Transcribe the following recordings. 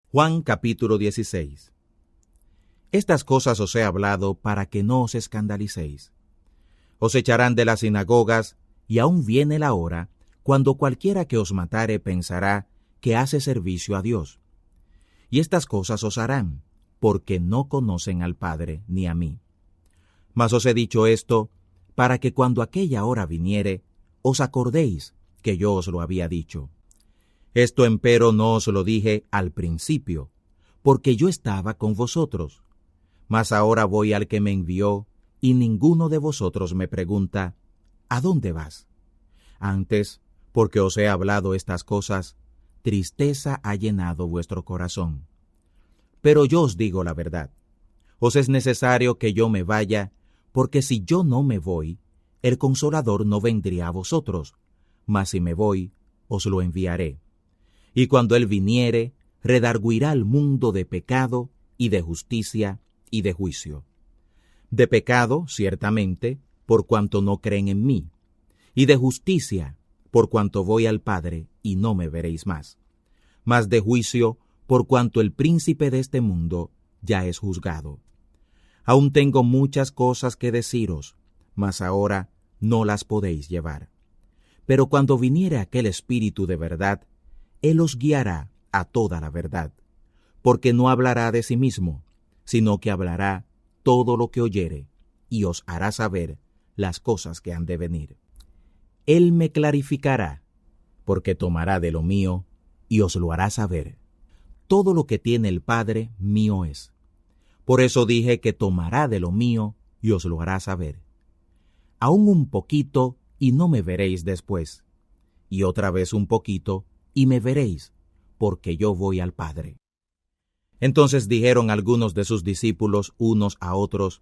Juan capítulo 16. Estas cosas os he hablado para que no os escandalicéis. Os echarán de las sinagogas, y aún viene la hora, cuando cualquiera que os matare pensará que hace servicio a Dios. Y estas cosas os harán, porque no conocen al Padre ni a mí. Mas os he dicho esto, para que cuando aquella hora viniere, os acordéis que yo os lo había dicho. Esto empero no os lo dije al principio, porque yo estaba con vosotros. Mas ahora voy al que me envió, y ninguno de vosotros me pregunta, ¿a dónde vas? Antes, porque os he hablado estas cosas, tristeza ha llenado vuestro corazón. Pero yo os digo la verdad. Os es necesario que yo me vaya, porque si yo no me voy, el Consolador no vendría a vosotros, mas si me voy, os lo enviaré. Y cuando Él viniere, redarguirá al mundo de pecado, y de justicia, y de juicio. De pecado, ciertamente, por cuanto no creen en mí, y de justicia, por cuanto voy al Padre, y no me veréis más. Mas de juicio, por cuanto el príncipe de este mundo ya es juzgado. Aún tengo muchas cosas que deciros, mas ahora no las podéis llevar. Pero cuando viniere aquel Espíritu de verdad, Él os guiará a toda la verdad, porque no hablará de sí mismo, sino que hablará todo lo que oyere, y os hará saber las cosas que han de venir. Él me clarificará, porque tomará de lo mío, y os lo hará saber. Todo lo que tiene el Padre mío es. Por eso dije que tomará de lo mío, y os lo hará saber. Aún un poquito, y no me veréis después. Y otra vez un poquito, y me veréis, porque yo voy al Padre. Entonces dijeron algunos de sus discípulos unos a otros,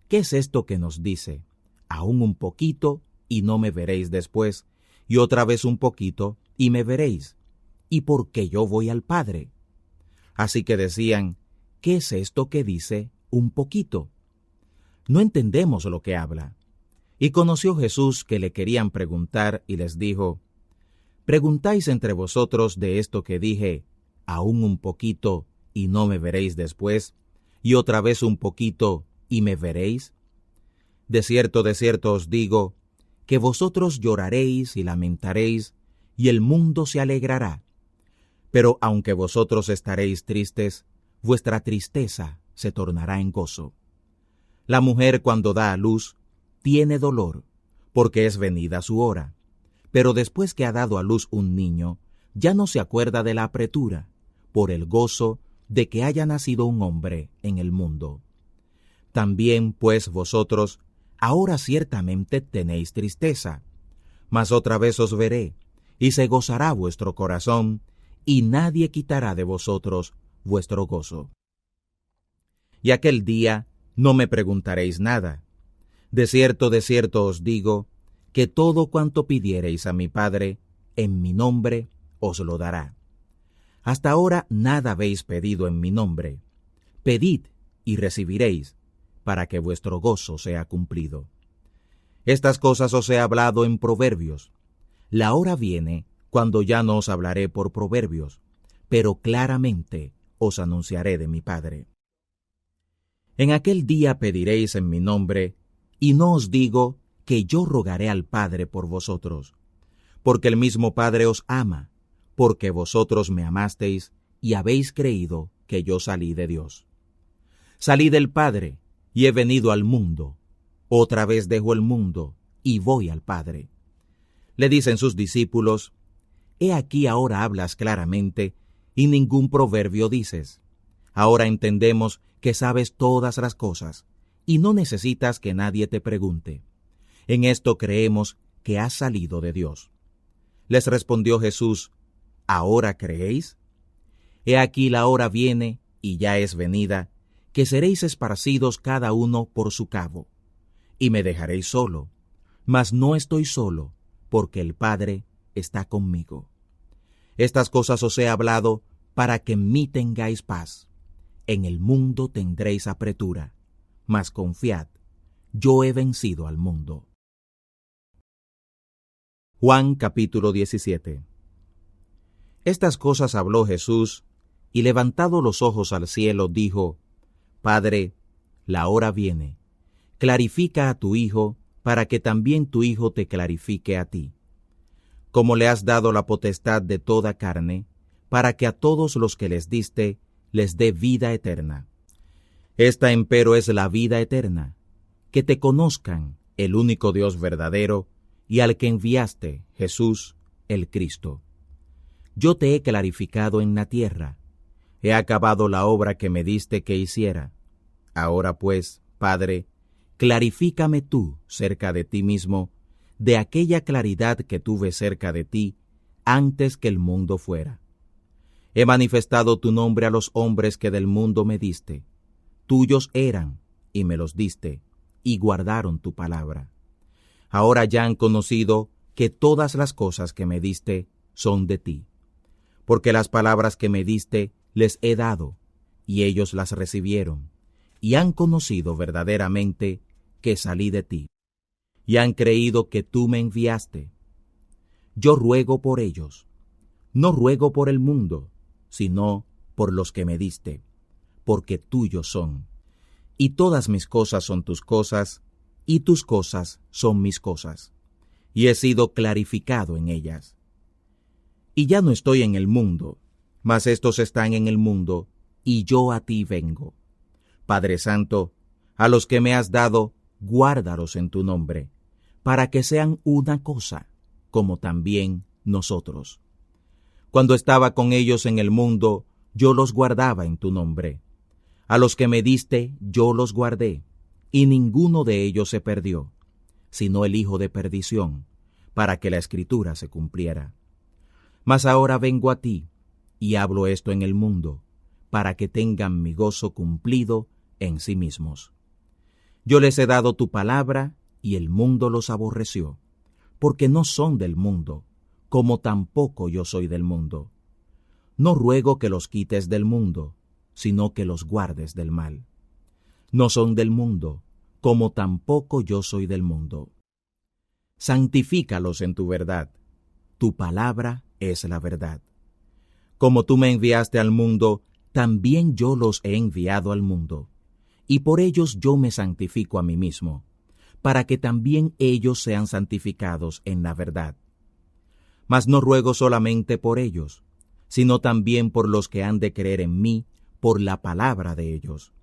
¿qué es esto que nos dice? Aún un poquito, y no me veréis después, y otra vez un poquito, y me veréis, y porque yo voy al Padre. Así que decían, ¿qué es esto que dice un poquito? No entendemos lo que habla. Y conoció Jesús que le querían preguntar, y les dijo, ¿preguntáis entre vosotros de esto que dije, aún un poquito, y no me veréis después, y otra vez un poquito, y me veréis? De cierto os digo, que vosotros lloraréis y lamentaréis, y el mundo se alegrará. Pero aunque vosotros estaréis tristes, vuestra tristeza se tornará en gozo. La mujer cuando da a luz, tiene dolor, porque es venida su hora. Pero después que ha dado a luz un niño, ya no se acuerda de la apretura, por el gozo de que haya nacido un hombre en el mundo. También, pues, vosotros, ahora ciertamente tenéis tristeza, mas otra vez os veré, y se gozará vuestro corazón, y nadie quitará de vosotros vuestro gozo. Y aquel día no me preguntaréis nada. De cierto os digo, que todo cuanto pidiereis a mi Padre, en mi nombre, os lo dará. Hasta ahora nada habéis pedido en mi nombre. Pedid y recibiréis, para que vuestro gozo sea cumplido. Estas cosas os he hablado en proverbios. La hora viene cuando ya no os hablaré por proverbios, pero claramente os anunciaré de mi Padre. En aquel día pediréis en mi nombre, y no os digo que yo rogaré al Padre por vosotros, porque el mismo Padre os ama, porque vosotros me amasteis y habéis creído que yo salí de Dios. Salí del Padre y he venido al mundo. Otra vez dejo el mundo y voy al Padre. Le dicen sus discípulos, he aquí ahora hablas claramente y ningún proverbio dices. Ahora entendemos que sabes todas las cosas y no necesitas que nadie te pregunte. En esto creemos que has salido de Dios. Les respondió Jesús, ¿ahora creéis? He aquí la hora viene, y ya es venida, que seréis esparcidos cada uno por su cabo, y me dejaréis solo, mas no estoy solo, porque el Padre está conmigo. Estas cosas os he hablado para que en mí tengáis paz. En el mundo tendréis apretura, mas confiad, yo he vencido al mundo. Juan capítulo 17. Estas cosas habló Jesús, y levantado los ojos al cielo, dijo: Padre, la hora viene. Clarifica a tu Hijo, para que también tu Hijo te clarifique a ti. Como le has dado la potestad de toda carne, para que a todos los que les diste, les dé vida eterna. Esta empero es la vida eterna, que te conozcan, el único Dios verdadero, y al que enviaste, Jesús, el Cristo. Yo te he clarificado en la tierra, he acabado la obra que me diste que hiciera. Ahora pues, Padre, clarifícame tú cerca de ti mismo, de aquella claridad que tuve cerca de ti antes que el mundo fuera. He manifestado tu nombre a los hombres que del mundo me diste. Tuyos eran, y me los diste, y guardaron tu palabra. Ahora ya han conocido que todas las cosas que me diste son de ti. Porque las palabras que me diste les he dado, y ellos las recibieron, y han conocido verdaderamente que salí de ti, y han creído que tú me enviaste. Yo ruego por ellos, no ruego por el mundo, sino por los que me diste, porque tuyos son. Y todas mis cosas son tus cosas, y tus cosas son mis cosas, y he sido clarificado en ellas. Y ya no estoy en el mundo, mas estos están en el mundo, y yo a ti vengo. Padre Santo, a los que me has dado, guárdalos en tu nombre, para que sean una cosa, como también nosotros. Cuando estaba con ellos en el mundo, yo los guardaba en tu nombre. A los que me diste, yo los guardé, y ninguno de ellos se perdió, sino el hijo de perdición, para que la Escritura se cumpliera. Mas ahora vengo a ti, y hablo esto en el mundo, para que tengan mi gozo cumplido en sí mismos. Yo les he dado tu palabra, y el mundo los aborreció, porque no son del mundo, como tampoco yo soy del mundo. No ruego que los quites del mundo, sino que los guardes del mal. No son del mundo, como tampoco yo soy del mundo. Santifícalos en tu verdad. Tu palabra es la verdad. Como tú me enviaste al mundo, también yo los he enviado al mundo, y por ellos yo me santifico a mí mismo, para que también ellos sean santificados en la verdad. Mas no ruego solamente por ellos, sino también por los que han de creer en mí por la palabra de ellos,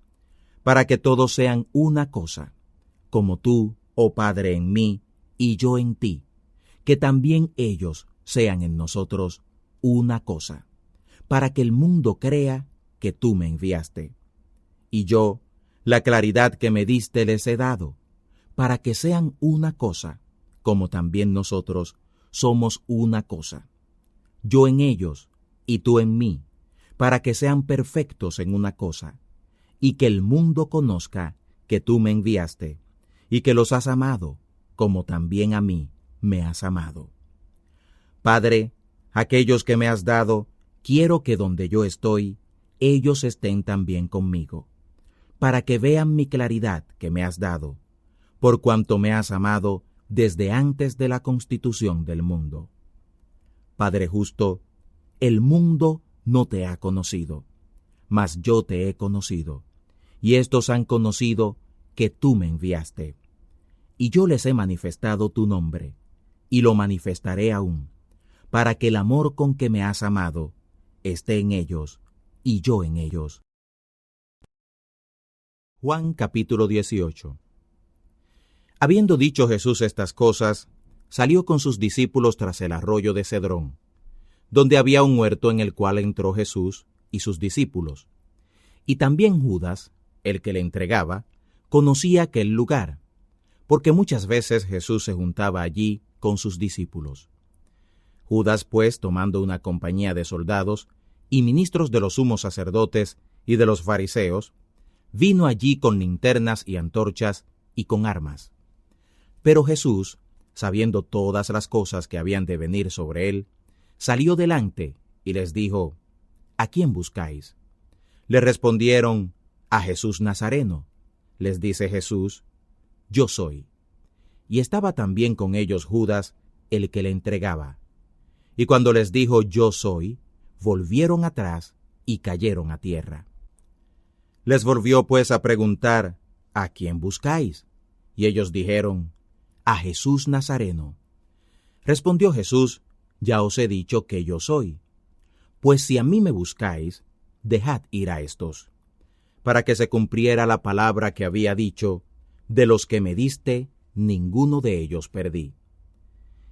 para que todos sean una cosa, como tú, oh Padre, en mí, y yo en ti, que también ellos sean en nosotros una cosa, para que el mundo crea que tú me enviaste. Y yo, la claridad que me diste les he dado, para que sean una cosa, como también nosotros somos una cosa. Yo en ellos, y tú en mí, para que sean perfectos en una cosa, y que el mundo conozca que tú me enviaste, y que los has amado, como también a mí me has amado. Padre, aquellos que me has dado, quiero que donde yo estoy, ellos estén también conmigo, para que vean mi claridad que me has dado, por cuanto me has amado desde antes de la constitución del mundo. Padre justo, el mundo no te ha conocido, mas yo te he conocido, y estos han conocido que tú me enviaste. Y yo les he manifestado tu nombre, y lo manifestaré aún, para que el amor con que me has amado esté en ellos, y yo en ellos. Juan capítulo 18. Habiendo dicho Jesús estas cosas, salió con sus discípulos tras el arroyo de Cedrón, donde había un huerto en el cual entró Jesús y sus discípulos. Y también Judas, el que le entregaba, conocía aquel lugar, porque muchas veces Jesús se juntaba allí con sus discípulos. Judas, pues, tomando una compañía de soldados y ministros de los sumos sacerdotes y de los fariseos, vino allí con linternas y antorchas y con armas. Pero Jesús, sabiendo todas las cosas que habían de venir sobre él, salió delante y les dijo: ¿A quién buscáis? Le respondieron: a Jesús Nazareno. Les dice Jesús: yo soy. Y estaba también con ellos Judas, el que le entregaba. Y cuando les dijo: yo soy, volvieron atrás y cayeron a tierra. Les volvió pues a preguntar, ¿a quién buscáis? Y ellos dijeron, a Jesús Nazareno. Respondió Jesús, ya os he dicho que yo soy. Pues si a mí me buscáis, dejad ir a estos, para que se cumpliera la palabra que había dicho, de los que me diste, ninguno de ellos perdí.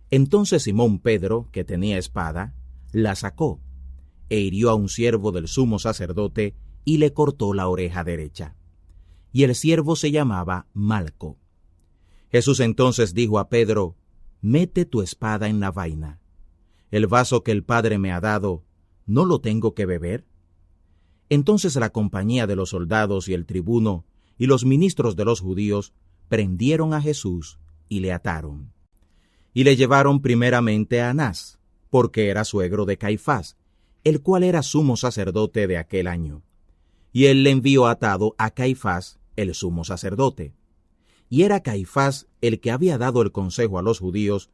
Entonces Simón Pedro, que tenía espada, la sacó, e hirió a un siervo del sumo sacerdote, y le cortó la oreja derecha. Y el siervo se llamaba Malco. Jesús entonces dijo a Pedro, mete tu espada en la vaina. El vaso que el Padre me ha dado, ¿no lo tengo que beber? Entonces la compañía de los soldados y el tribuno y los ministros de los judíos prendieron a Jesús y le ataron. Y le llevaron primeramente a Anás, porque era suegro de Caifás, el cual era sumo sacerdote de aquel año. Y él le envió atado a Caifás, el sumo sacerdote. Y era Caifás el que había dado el consejo a los judíos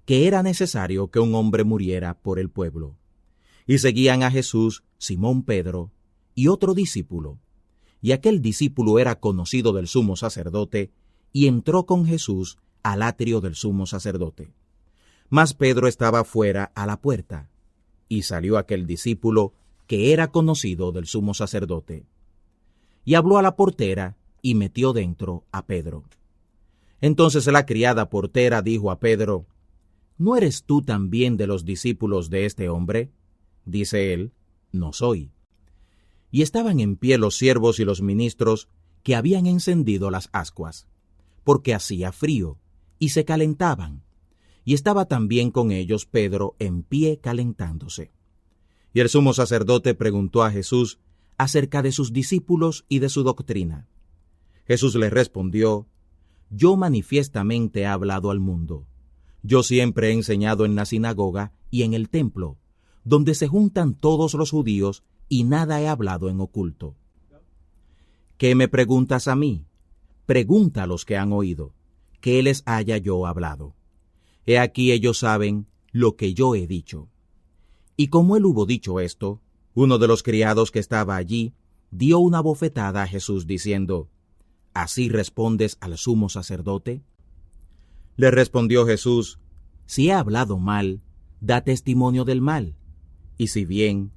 que era necesario que un hombre muriera por el pueblo. Y seguían a Jesús Simón Pedro y otro discípulo. Y aquel discípulo era conocido del sumo sacerdote, y entró con Jesús al atrio del sumo sacerdote. Mas Pedro estaba fuera a la puerta, y salió aquel discípulo que era conocido del sumo sacerdote. Y habló a la portera, y metió dentro a Pedro. Entonces la criada portera dijo a Pedro, ¿no eres tú también de los discípulos de este hombre? Dice él, no soy. Y estaban en pie los siervos y los ministros que habían encendido las ascuas, porque hacía frío, y se calentaban. Y estaba también con ellos Pedro en pie calentándose. Y el sumo sacerdote preguntó a Jesús acerca de sus discípulos y de su doctrina. Jesús le respondió, yo manifiestamente he hablado al mundo. Yo siempre he enseñado en la sinagoga y en el templo, donde se juntan todos los judíos, y nada he hablado en oculto. ¿Qué me preguntas a mí? Pregunta a los que han oído, ¿qué les haya yo hablado? He aquí ellos saben lo que yo he dicho. Y como él hubo dicho esto, uno de los criados que estaba allí dio una bofetada a Jesús diciendo, ¿así respondes al sumo sacerdote? Le respondió Jesús, si he hablado mal, da testimonio del mal, y si bien,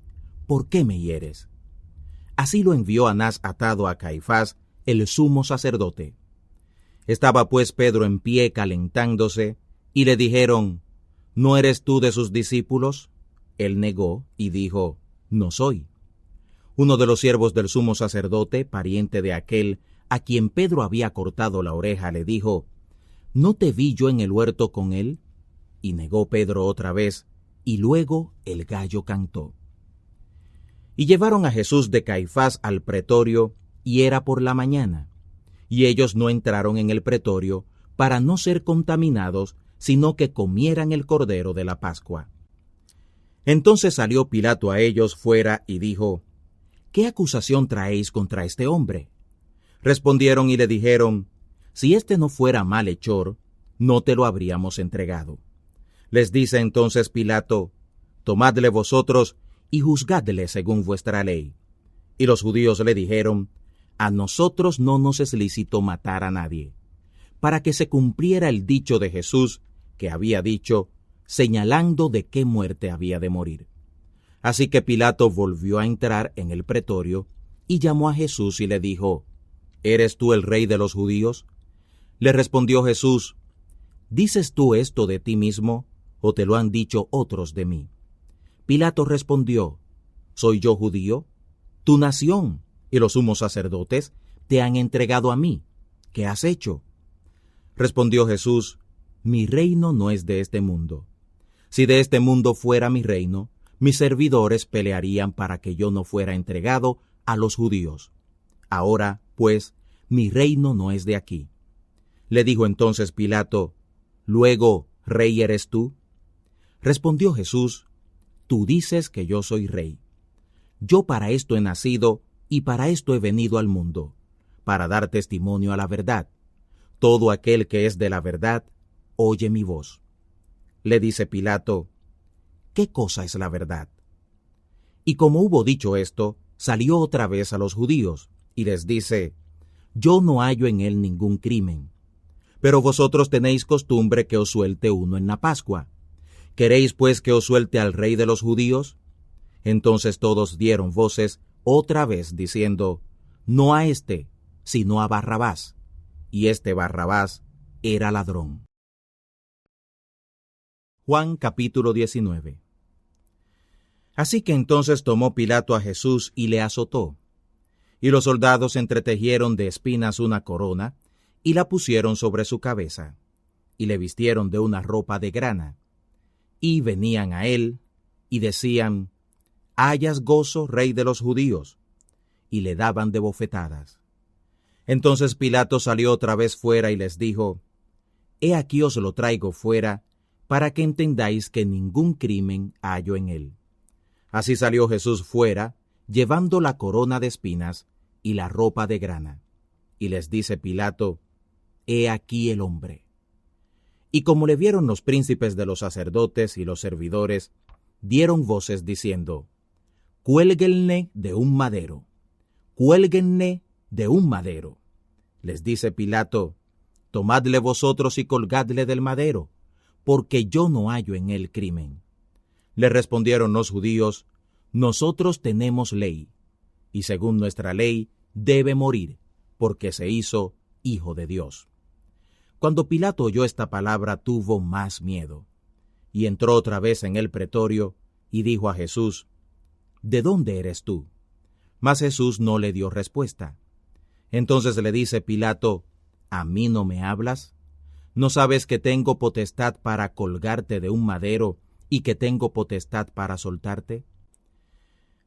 ¿por qué me hieres? Así lo envió Anás atado a Caifás, el sumo sacerdote. Estaba pues Pedro en pie calentándose, y le dijeron, ¿no eres tú de sus discípulos? Él negó y dijo, no soy. Uno de los siervos del sumo sacerdote, pariente de aquel a quien Pedro había cortado la oreja, le dijo, ¿no te vi yo en el huerto con él? Y negó Pedro otra vez, y luego el gallo cantó. Y llevaron a Jesús de Caifás al pretorio, y era por la mañana. Y ellos no entraron en el pretorio para no ser contaminados, sino que comieran el cordero de la Pascua. Entonces salió Pilato a ellos fuera y dijo, ¿qué acusación traéis contra este hombre? Respondieron y le dijeron, si éste no fuera malhechor, no te lo habríamos entregado. Les dice entonces Pilato, tomadle vosotros y juzgadle según vuestra ley. Y los judíos le dijeron, a nosotros no nos es lícito matar a nadie, para que se cumpliera el dicho de Jesús, que había dicho, señalando de qué muerte había de morir. Así que Pilato volvió a entrar en el pretorio, y llamó a Jesús y le dijo, ¿eres tú el rey de los judíos? Le respondió Jesús, ¿dices tú esto de ti mismo, o te lo han dicho otros de mí? Pilato respondió, ¿soy yo judío? Tu nación y los sumos sacerdotes te han entregado a mí. ¿Qué has hecho? Respondió Jesús, mi reino no es de este mundo. Si de este mundo fuera mi reino, mis servidores pelearían para que yo no fuera entregado a los judíos. Ahora, pues, mi reino no es de aquí. Le dijo entonces Pilato, ¿luego, rey eres tú? Respondió Jesús, tú dices que yo soy rey. Yo para esto he nacido y para esto he venido al mundo, para dar testimonio a la verdad. Todo aquel que es de la verdad, oye mi voz. Le dice Pilato, ¿qué cosa es la verdad? Y como hubo dicho esto, salió otra vez a los judíos, y les dice: Yo no hallo en él ningún crimen. Pero vosotros tenéis costumbre que os suelte uno en la Pascua. ¿Queréis pues que os suelte al rey de los judíos? Entonces todos dieron voces otra vez, diciendo: No a éste, sino a Barrabás. Y este Barrabás era ladrón. Juan capítulo 19. Así que entonces tomó Pilato a Jesús y le azotó. Y los soldados entretejieron de espinas una corona, y la pusieron sobre su cabeza, y le vistieron de una ropa de grana. Y venían a él, y decían: Hayas gozo, rey de los judíos. Y le daban de bofetadas. Entonces Pilato salió otra vez fuera y les dijo: He aquí os lo traigo fuera, para que entendáis que ningún crimen hallo en él. Así salió Jesús fuera, llevando la corona de espinas y la ropa de grana. Y les dice Pilato: He aquí el hombre. Y como le vieron los príncipes de los sacerdotes y los servidores, dieron voces diciendo: Cuélguenle de un madero, cuélguenle de un madero. Les dice Pilato: Tomadle vosotros y colgadle del madero, porque yo no hallo en él crimen. Le respondieron los judíos: Nosotros tenemos ley, y según nuestra ley debe morir, porque se hizo hijo de Dios. Cuando Pilato oyó esta palabra, tuvo más miedo, y entró otra vez en el pretorio, y dijo a Jesús: ¿De dónde eres tú? Mas Jesús no le dio respuesta. Entonces le dice Pilato: ¿A mí no me hablas? ¿No sabes que tengo potestad para colgarte de un madero y que tengo potestad para soltarte?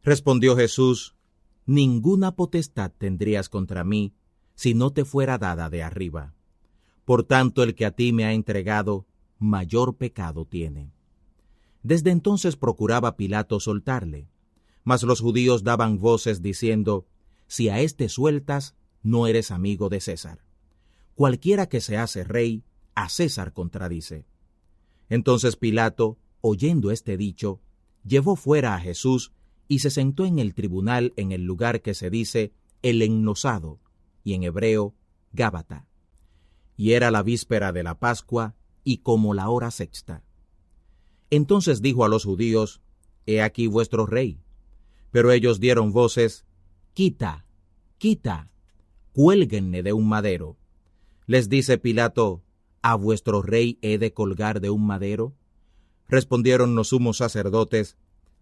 Respondió Jesús: Ninguna potestad tendrías contra mí si no te fuera dada de arriba. Por tanto, el que a ti me ha entregado, mayor pecado tiene. Desde entonces procuraba Pilato soltarle, mas los judíos daban voces diciendo: Si a éste sueltas, no eres amigo de César. Cualquiera que se hace rey, a César contradice. Entonces Pilato, oyendo este dicho, llevó fuera a Jesús y se sentó en el tribunal en el lugar que se dice el Enlosado, y en hebreo Gábata. Y era la víspera de la Pascua, y como la hora sexta. Entonces dijo a los judíos: He aquí vuestro rey. Pero ellos dieron voces: Quita, quita, cuélguenle de un madero. Les dice Pilato: ¿A vuestro rey he de colgar de un madero? Respondieron los sumos sacerdotes: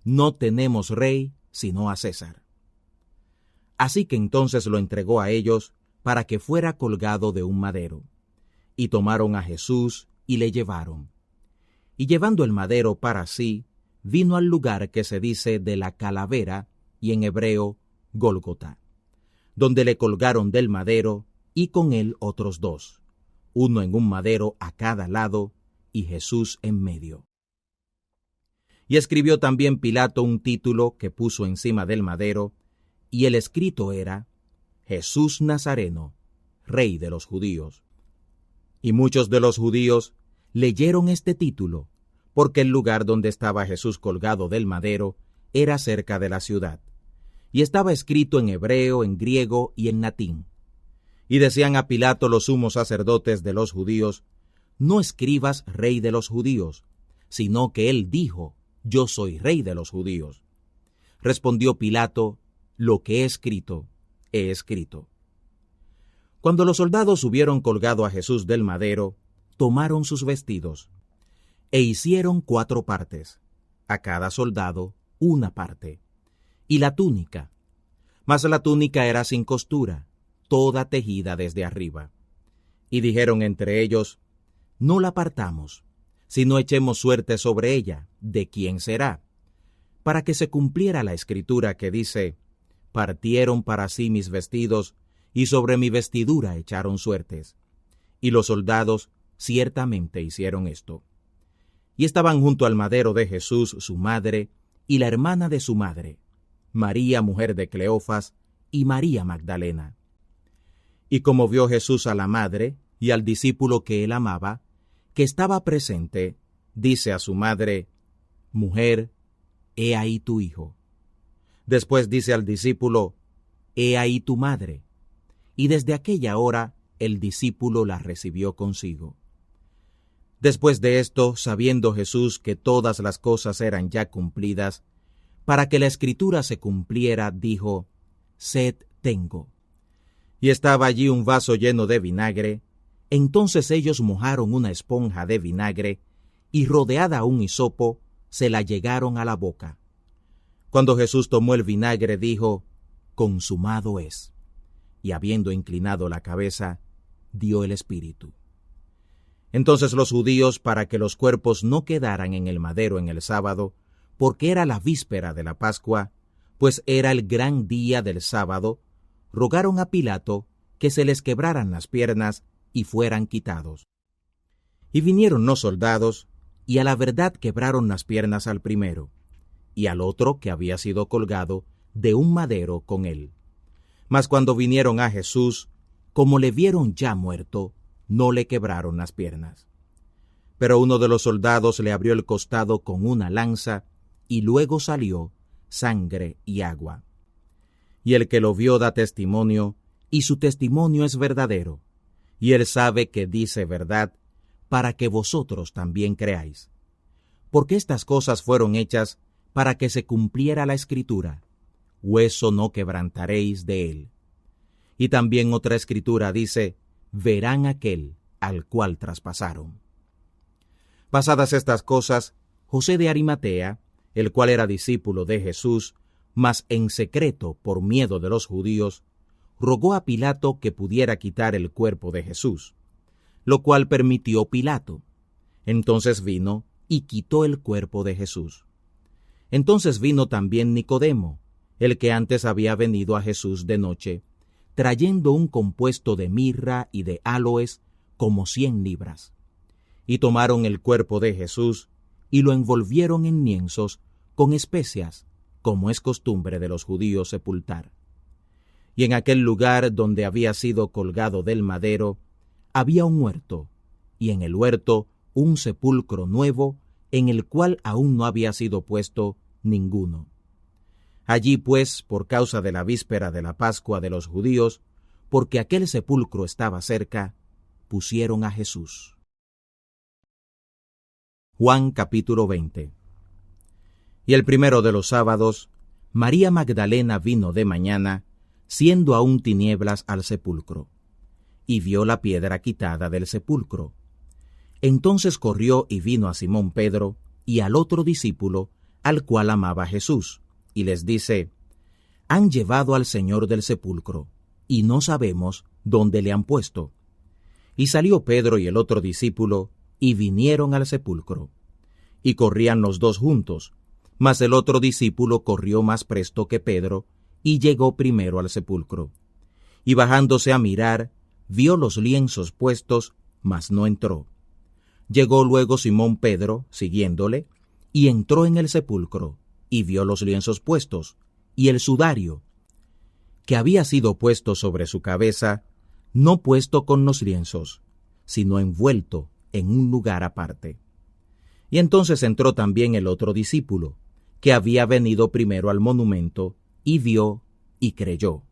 No tenemos rey sino a César. Así que entonces lo entregó a ellos para que fuera colgado de un madero. Y tomaron a Jesús y le llevaron. Y llevando el madero para sí, vino al lugar que se dice de la calavera, y en hebreo Gólgota, donde le colgaron del madero, y con él otros dos, uno en un madero a cada lado, y Jesús en medio. Y escribió también Pilato un título que puso encima del madero, y el escrito era: Jesús Nazareno, Rey de los Judíos. Y muchos de los judíos leyeron este título, porque el lugar donde estaba Jesús colgado del madero era cerca de la ciudad, y estaba escrito en hebreo, en griego y en latín. Y decían a Pilato los sumos sacerdotes de los judíos: No escribas Rey de los Judíos, sino que él dijo: Yo soy Rey de los Judíos. Respondió Pilato: Lo que he escrito, he escrito. Cuando los soldados hubieron colgado a Jesús del madero, tomaron sus vestidos, e hicieron 4 partes, a cada soldado una parte, y la túnica. Mas la túnica era sin costura, toda tejida desde arriba. Y dijeron entre ellos: No la partamos, sino echemos suerte sobre ella, de quién será, para que se cumpliera la escritura que dice: Partieron para sí mis vestidos, y sobre mi vestidura echaron suertes. Y los soldados ciertamente hicieron esto. Y estaban junto al madero de Jesús su madre, y la hermana de su madre, María mujer de Cleofas, y María Magdalena. Y como vio Jesús a la madre, y al discípulo que él amaba, que estaba presente, dice a su madre: Mujer, he ahí tu hijo. Después dice al discípulo: «He ahí tu madre». Y desde aquella hora el discípulo la recibió consigo. Después de esto, sabiendo Jesús que todas las cosas eran ya cumplidas, para que la Escritura se cumpliera, dijo: «Sed tengo». Y estaba allí un vaso lleno de vinagre. Entonces ellos mojaron una esponja de vinagre, y rodeada un hisopo, se la llegaron a la boca. Cuando Jesús tomó el vinagre, dijo: «Consumado es». Y habiendo inclinado la cabeza, dio el espíritu. Entonces los judíos, para que los cuerpos no quedaran en el madero en el sábado, porque era la víspera de la Pascua, pues era el gran día del sábado, rogaron a Pilato que se les quebraran las piernas y fueran quitados. Y vinieron los soldados, y a la verdad quebraron las piernas al primero, y al otro que había sido colgado de un madero con él. Mas cuando vinieron a Jesús, como le vieron ya muerto, no le quebraron las piernas. Pero uno de los soldados le abrió el costado con una lanza, y luego salió sangre y agua. Y el que lo vio da testimonio, y su testimonio es verdadero, y él sabe que dice verdad, para que vosotros también creáis. Porque estas cosas fueron hechas para que se cumpliera la Escritura: hueso no quebrantaréis de él. Y también otra Escritura dice: verán aquel al cual traspasaron. Pasadas estas cosas, José de Arimatea, el cual era discípulo de Jesús, mas en secreto por miedo de los judíos, rogó a Pilato que pudiera quitar el cuerpo de Jesús, lo cual permitió Pilato. Entonces vino y quitó el cuerpo de Jesús. Entonces vino también Nicodemo, el que antes había venido a Jesús de noche, trayendo un compuesto de mirra y de áloes como 100 libras. Y tomaron el cuerpo de Jesús y lo envolvieron en lienzos con especias, como es costumbre de los judíos sepultar. Y en aquel lugar donde había sido colgado del madero, había un huerto, y en el huerto un sepulcro nuevo, en el cual aún no había sido puesto ninguno. Allí pues, por causa de la víspera de la Pascua de los judíos, porque aquel sepulcro estaba cerca, pusieron a Jesús. Juan capítulo 20. Y el primero de los sábados, María Magdalena vino de mañana, siendo aún tinieblas, al sepulcro, y vio la piedra quitada del sepulcro. Entonces corrió y vino a Simón Pedro y al otro discípulo, al cual amaba Jesús, y les dice: han llevado al Señor del sepulcro, y no sabemos dónde le han puesto. Y salió Pedro y el otro discípulo, y vinieron al sepulcro. Y corrían los dos juntos, mas el otro discípulo corrió más presto que Pedro, y llegó primero al sepulcro. Y bajándose a mirar, vio los lienzos puestos, mas no entró. Llegó luego Simón Pedro, siguiéndole, y entró en el sepulcro, y vio los lienzos puestos, y el sudario, que había sido puesto sobre su cabeza, no puesto con los lienzos, sino envuelto en un lugar aparte. Y entonces entró también el otro discípulo, que había venido primero al monumento, y vio y creyó,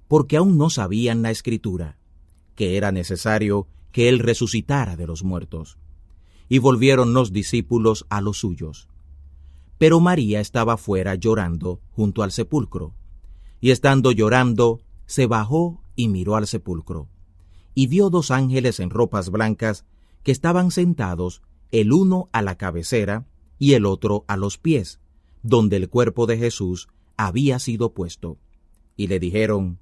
porque aún no sabían la Escritura, que era necesario que él resucitara de los muertos. Y volvieron los discípulos a los suyos. Pero María estaba fuera llorando junto al sepulcro, y estando llorando, se bajó y miró al sepulcro, y vio dos ángeles en ropas blancas, que estaban sentados, el uno a la cabecera y el otro a los pies, donde el cuerpo de Jesús había sido puesto. Y le dijeron: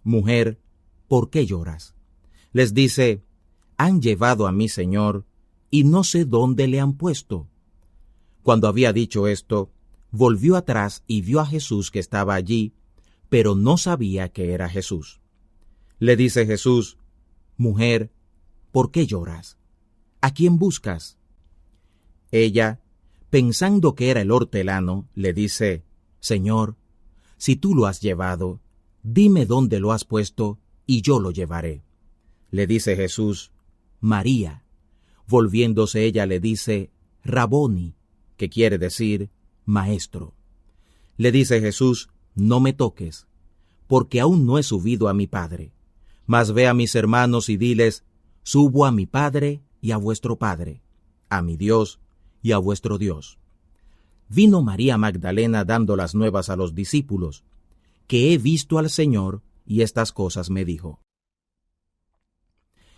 mujer, ¿por qué lloras? Les dice: han llevado a mi Señor, y no sé dónde le han puesto. Cuando había dicho esto, volvió atrás y vio a Jesús que estaba allí, pero no sabía que era Jesús. Le dice Jesús: mujer, ¿por qué lloras? ¿A quién buscas? Ella, pensando que era el hortelano, le dice: Señor, si tú lo has llevado, dime dónde lo has puesto, y yo lo llevaré. Le dice Jesús: María. Volviéndose ella le dice: Raboni, que quiere decir maestro. Le dice Jesús: no me toques, porque aún no he subido a mi Padre. Mas ve a mis hermanos y diles, subo a mi Padre y a vuestro Padre, a mi Dios y a vuestro Dios. Vino María Magdalena dando las nuevas a los discípulos, que he visto al Señor, y estas cosas me dijo.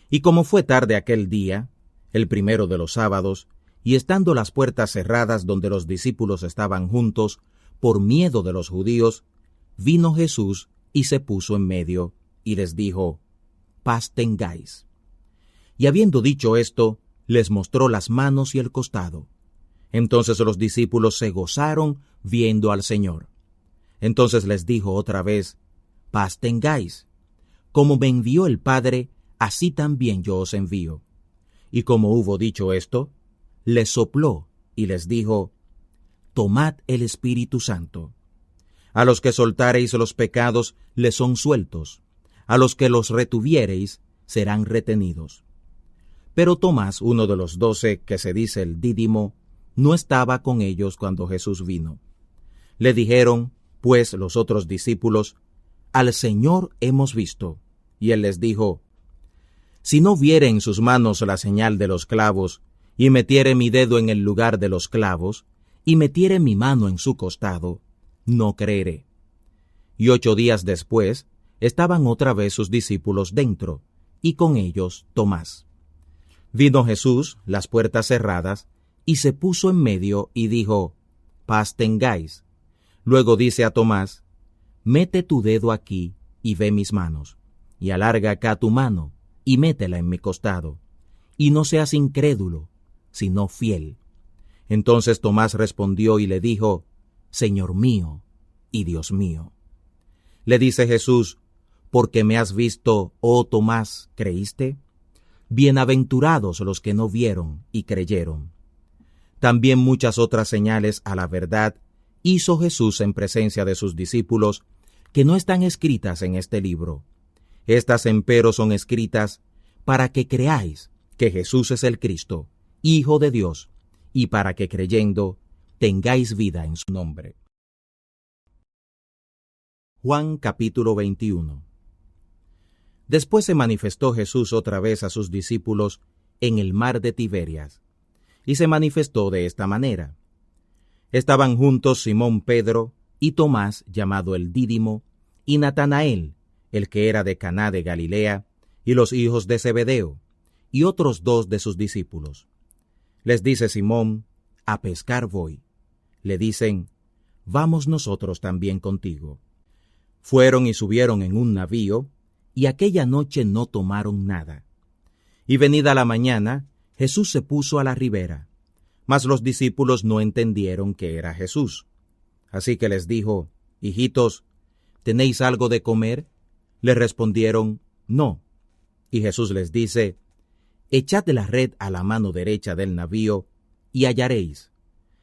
Y como fue tarde aquel día, el primero de los sábados, y estando las puertas cerradas donde los discípulos estaban juntos, por miedo de los judíos, vino Jesús y se puso en medio, y les dijo, paz tengáis. Y habiendo dicho esto, les mostró las manos y el costado. Entonces los discípulos se gozaron viendo al Señor. Entonces les dijo otra vez, paz tengáis. Como me envió el Padre, así también yo os envío. Y como hubo dicho esto, les sopló y les dijo, tomad el Espíritu Santo. A los que soltareis los pecados les son sueltos, a los que los retuviereis serán retenidos. Pero Tomás, uno de los 12, que se dice el Dídimo, no estaba con ellos cuando Jesús vino. Le dijeron, pues, los otros discípulos, al Señor hemos visto. Y él les dijo, si no viere en sus manos la señal de los clavos, y metiere mi dedo en el lugar de los clavos, y metiere mi mano en su costado, no creeré. Y 8 días después, estaban otra vez sus discípulos dentro, y con ellos Tomás. Vino Jesús, las puertas cerradas, y se puso en medio y dijo, paz tengáis. Luego dice a Tomás, mete tu dedo aquí y ve mis manos, y alarga acá tu mano, y métela en mi costado, y no seas incrédulo, sino fiel. Entonces Tomás respondió y le dijo, Señor mío y Dios mío. Le dice Jesús, porque me has visto, oh Tomás, ¿creíste? Bienaventurados los que no vieron y creyeron. También muchas otras señales a la verdad hizo Jesús en presencia de sus discípulos, que no están escritas en este libro. Estas empero son escritas para que creáis que Jesús es el Cristo, Hijo de Dios, y para que creyendo tengáis vida en su nombre. Juan capítulo 21. Después se manifestó Jesús otra vez a sus discípulos en el mar de Tiberias, y se manifestó de esta manera. Estaban juntos Simón Pedro y Tomás, llamado el Dídimo, y Natanael, el que era de Caná de Galilea, y los hijos de Zebedeo, y otros 2 de sus discípulos. Les dice Simón, a pescar voy. Le dicen, vamos nosotros también contigo. Fueron y subieron en un navío, y aquella noche no tomaron nada. Y venida la mañana, Jesús se puso a la ribera, mas los discípulos no entendieron que era Jesús. Así que les dijo, hijitos, ¿tenéis algo de comer? Le respondieron, no. Y Jesús les dice, echad la red a la mano derecha del navío, y hallaréis.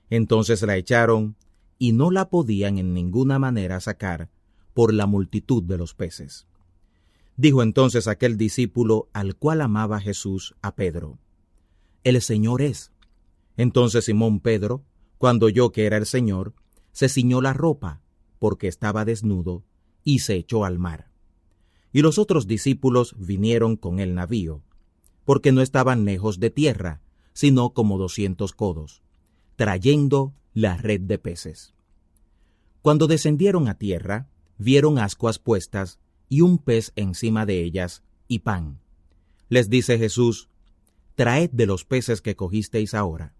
Entonces la echaron, y no la podían en ninguna manera sacar, por la multitud de los peces. Dijo entonces aquel discípulo al cual amaba Jesús a Pedro, el Señor es. Entonces Simón Pedro, cuando oyó que era el Señor, se ciñó la ropa, porque estaba desnudo, y se echó al mar. Y los otros discípulos vinieron con el navío, porque no estaban lejos de tierra, sino como 200 codos, trayendo la red de peces. Cuando descendieron a tierra, vieron ascuas puestas, y un pez encima de ellas, y pan. Les dice Jesús, traed de los peces que cogisteis ahora.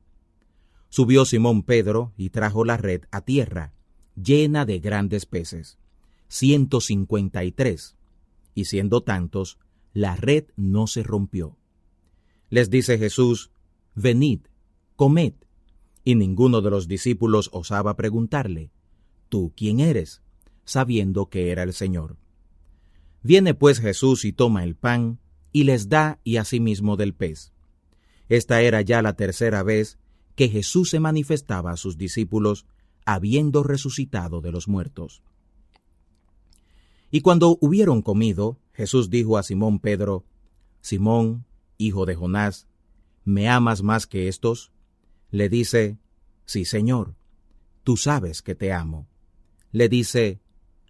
Subió Simón Pedro, y trajo la red a tierra, llena de grandes peces, 153, y siendo tantos, la red no se rompió. Les dice Jesús, venid, comed. Y ninguno de los discípulos osaba preguntarle, ¿tú quién eres?, sabiendo que era el Señor. Viene pues Jesús y toma el pan, y les da y asimismo del pez. Esta era ya la 3ª vez que Jesús se manifestaba a sus discípulos, habiendo resucitado de los muertos. Y cuando hubieron comido, Jesús dijo a Simón Pedro, Simón, hijo de Jonás, ¿me amas más que estos? Le dice, sí, Señor, tú sabes que te amo. Le dice,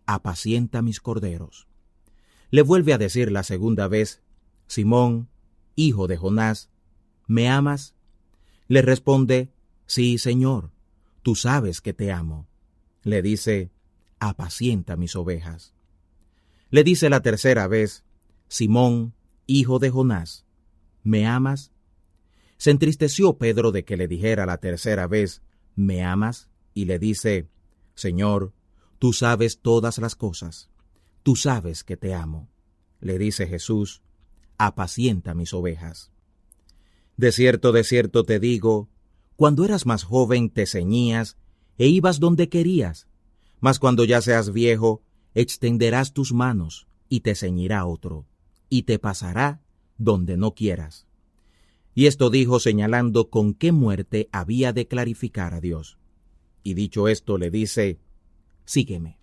apacienta mis corderos. Le vuelve a decir la segunda vez, Simón, hijo de Jonás, ¿me amas? Le responde, sí, Señor, tú sabes que te amo. Le dice, apacienta mis ovejas. Le dice la tercera vez, Simón, hijo de Jonás, ¿me amas? Se entristeció Pedro de que le dijera la tercera vez, ¿me amas? Y le dice, Señor, tú sabes todas las cosas, tú sabes que te amo. Le dice Jesús, apacienta mis ovejas. De cierto te digo, cuando eras más joven te ceñías e ibas donde querías, mas cuando ya seas viejo, extenderás tus manos y te ceñirá otro, y te pasará donde no quieras. Y esto dijo señalando con qué muerte había de clarificar a Dios. Y dicho esto le dice, sígueme.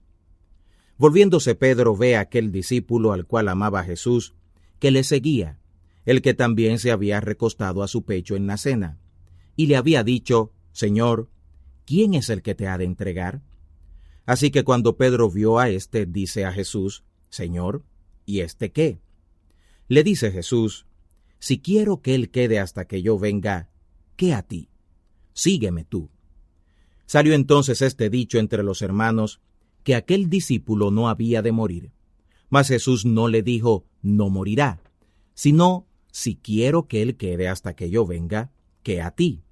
Volviéndose Pedro ve a aquel discípulo al cual amaba Jesús, que le seguía, el que también se había recostado a su pecho en la cena, y le había dicho, Señor, ¿quién es el que te ha de entregar? Así que cuando Pedro vio a éste, dice a Jesús, Señor, ¿y éste qué? Le dice Jesús, si quiero que él quede hasta que yo venga, ¿qué a ti? Sígueme tú. Salió entonces este dicho entre los hermanos, que aquel discípulo no había de morir. Mas Jesús no le dijo, no morirá, sino, si quiero que él quede hasta que yo venga, ¿qué a ti?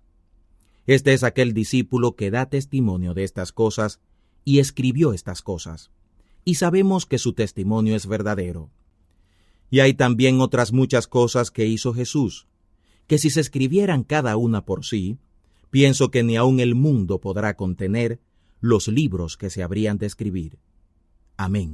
Este es aquel discípulo que da testimonio de estas cosas y escribió estas cosas, y sabemos que su testimonio es verdadero. Y hay también otras muchas cosas que hizo Jesús, que si se escribieran cada una por sí, pienso que ni aun el mundo podrá contener los libros que se habrían de escribir. Amén.